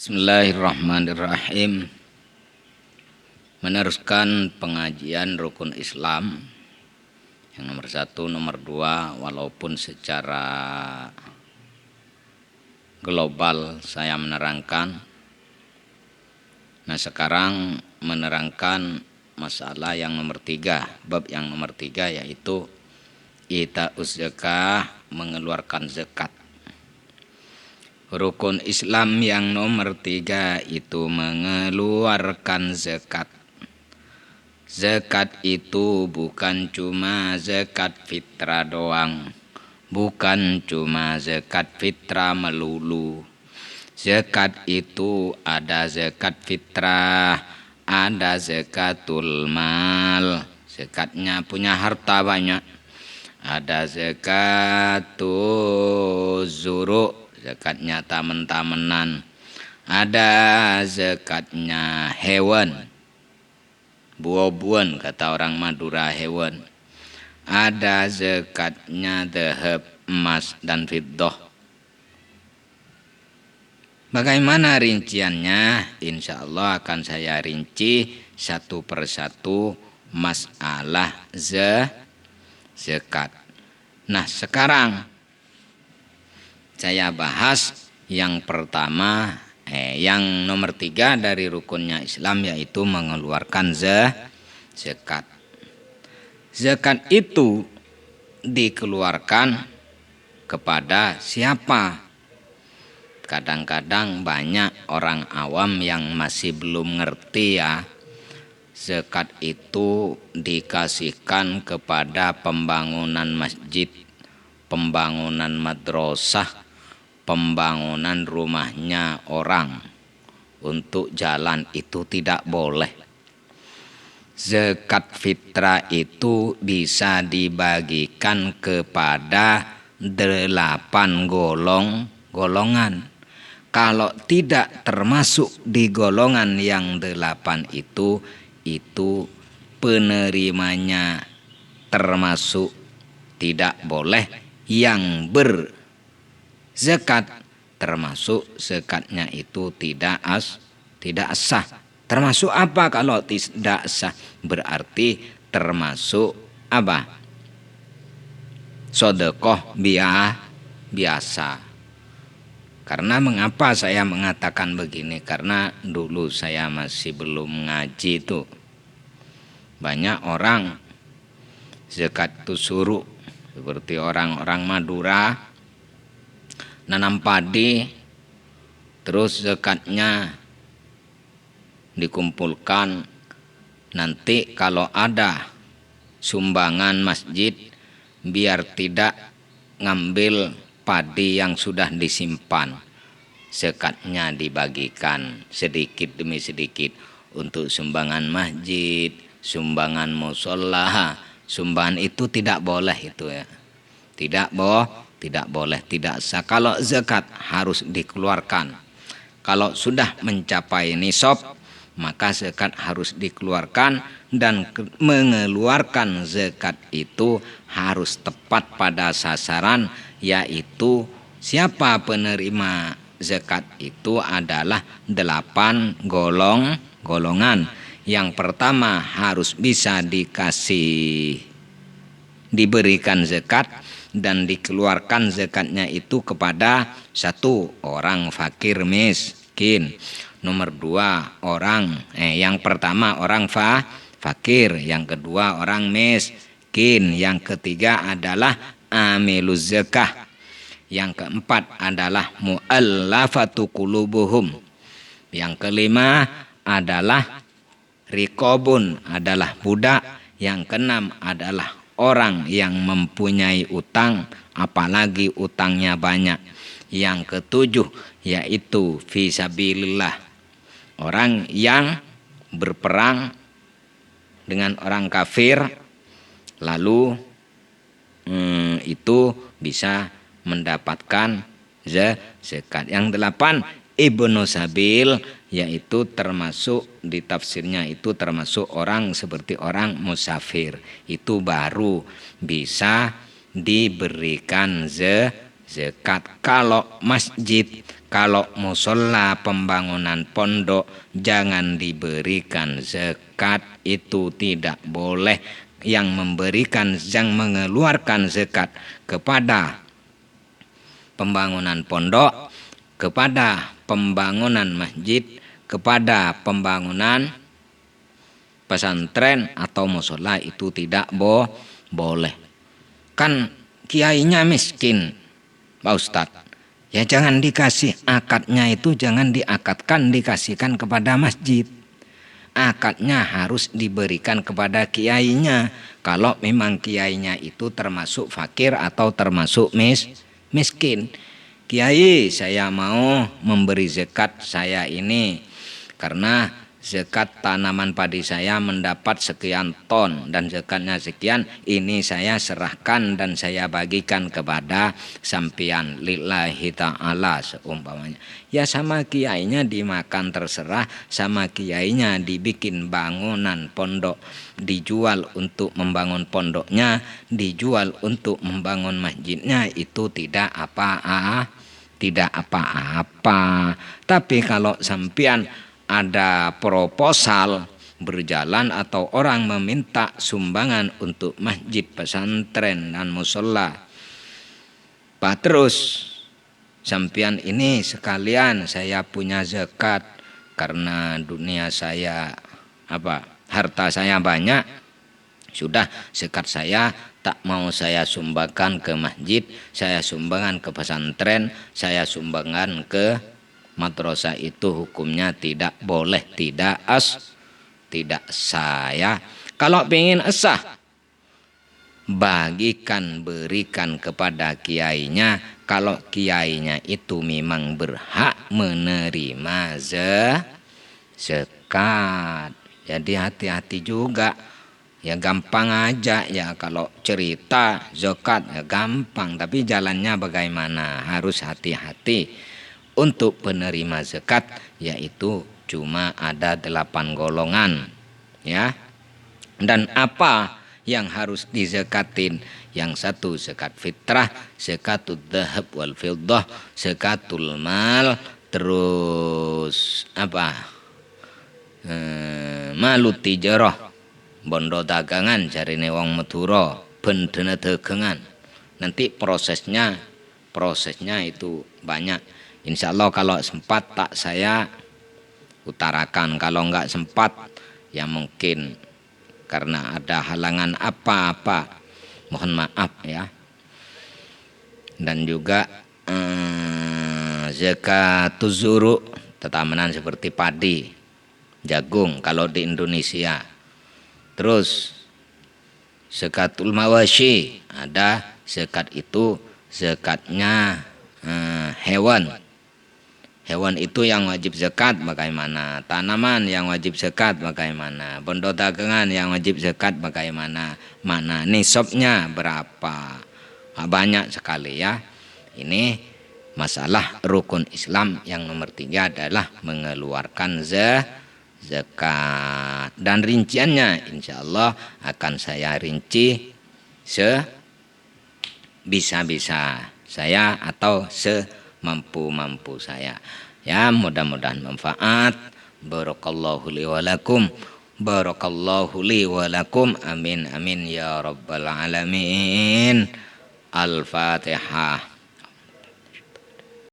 Bismillahirrahmanirrahim. Meneruskan pengajian rukun Islam yang nomor 1, nomor 2, walaupun secara global saya menerangkan. Nah, sekarang menerangkan masalah yang nomor 3, bab yang nomor 3, yaitu ita'uz zakah, mengeluarkan zakat. Rukun Islam yang nomor 3 itu mengeluarkan zakat. Zakat itu bukan cuma zakat fitrah doang, bukan cuma zakat fitrah melulu. Zakat itu ada zakat fitrah, ada zakatul mal, zakatnya punya harta banyak. Ada zakatul zuru', zakatnya tamen-tamenan. Ada zakatnya hewan, buah-buahan kata orang Madura, hewan. Ada zakatnya dhahab, emas dan fiddah. Bagaimana rinciannya? Insya Allah akan saya rinci satu persatu masalah zakat. Nah, sekarang saya bahas yang pertama, yang nomor 3 dari rukunnya Islam, yaitu mengeluarkan zakat. Zakat itu dikeluarkan kepada siapa? Kadang-kadang banyak orang awam yang masih belum ngerti ya. Zakat itu dikasihkan kepada pembangunan masjid, pembangunan madrasah, pembangunan rumahnya orang. Untuk jalan itu tidak boleh. Zakat fitrah itu bisa dibagikan kepada 8 golongan. Kalau tidak termasuk di golongan yang 8 itu penerimanya termasuk tidak boleh. Yang berzakat termasuk zakatnya itu tidak sah. Termasuk apa kalau tidak sah? Berarti termasuk apa? Sedekah biasa. Karena mengapa saya mengatakan begini? Karena dulu saya masih belum ngaji itu. Banyak orang zakat itu suruh, seperti orang-orang Madura nanam padi, terus zakatnya dikumpulkan. Nanti kalau ada sumbangan masjid, biar tidak ngambil padi yang sudah disimpan, zakatnya dibagikan sedikit demi sedikit untuk sumbangan masjid, sumbangan mushola. Sumbangan itu tidak boleh itu ya. Tidak boleh, tidak sah. Kalau zakat harus dikeluarkan. Kalau sudah mencapai nisab, maka zakat harus dikeluarkan, dan mengeluarkan zakat itu harus tepat pada sasaran, yaitu siapa penerima zakat itu adalah 8 golongan. Yang pertama harus bisa diberikan zakat dan dikeluarkan zakatnya itu kepada 1 orang fakir miskin. Nomor 2 yang pertama orang fakir, yang kedua orang miskin, yang ketiga adalah amiluz zakah, yang keempat adalah mu'allafatu qulubuhum, yang kelima adalah riqabun, adalah budak, yang keenam adalah orang yang mempunyai utang, apalagi utangnya banyak, yang ketujuh yaitu fisabilillah, orang yang berperang dengan orang kafir, lalu itu bisa mendapatkan zakat. Yang 8 ibnu sabil, yaitu termasuk di tafsirnya itu termasuk orang seperti orang musafir, itu baru bisa diberikan zakat. Kalau masjid, kalau musola, pembangunan pondok, jangan diberikan zakat, itu tidak boleh. Yang memberikan, yang mengeluarkan zakat kepada pembangunan pondok, kepada pembangunan masjid, kepada pembangunan pesantren atau musola, itu tidak boleh. Kan kiainya miskin, Pak Ustadz. Ya jangan dikasih akadnya, itu jangan diakadkan dikasihkan kepada masjid. Akadnya harus diberikan kepada kiainya. Kalau memang kiainya itu termasuk fakir atau termasuk miskin. Kiai, saya mau memberi zakat saya ini karena zakat tanaman padi saya mendapat sekian ton dan zakatnya sekian, ini saya serahkan dan saya bagikan kepada sampian lillahi ta'ala seumpamanya. Ya sama kiainya dimakan terserah, sama kiainya dibikin bangunan pondok, dijual untuk membangun pondoknya, dijual untuk membangun masjidnya, itu tidak apa-apa. Tapi kalau sampian ada proposal berjalan atau orang meminta sumbangan untuk masjid, pesantren dan musola, Pak, terus sampian ini sekalian saya punya zakat karena dunia saya harta saya banyak, sudah zakat saya tak mau saya sumbangkan ke masjid, saya sumbangkan ke pesantren, saya sumbangkan ke madrasah, itu hukumnya tidak boleh, tidak sah. Kalau ingin sah, berikan kepada kiainya. Kalau kiainya itu memang berhak menerima zakat. Jadi hati-hati juga. Ya gampang aja ya kalau cerita zakat ya gampang, tapi jalannya bagaimana? Harus hati-hati. Untuk penerima zakat yaitu cuma ada 8 golongan ya. Dan apa yang harus dizakatin? Yang satu zakat fitrah, zakatul dhahab wal fiddah, zakatul mal, terus malut tijarah, bondo dagangan jarine wong Madura, bendena dagangan. Nanti prosesnya itu banyak. Insya Allah kalau sempat tak saya utarakan. Kalau enggak sempat ya mungkin karena ada halangan apa-apa, mohon maaf ya. Dan juga zakatuz zuru, tanaman seperti padi, jagung kalau di Indonesia. Terus zakatul mawashi, ada zakat itu zakatnya hewan. Hewan itu yang wajib zakat bagaimana? Tanaman yang wajib zakat bagaimana? Bondo dagangan yang wajib zakat bagaimana? Mana nisabnya berapa? Banyak sekali ya. Ini masalah rukun Islam yang nomor 3 adalah mengeluarkan zakat. Dan rinciannya insya Allah akan saya rinci sebisa-bisa saya atau mampu saya. Ya, mudah-mudahan manfaat. Barakallahu li wa lakum. Barakallahu li wa lakum. Amin amin ya rabbal alamin. Al-Fatihah.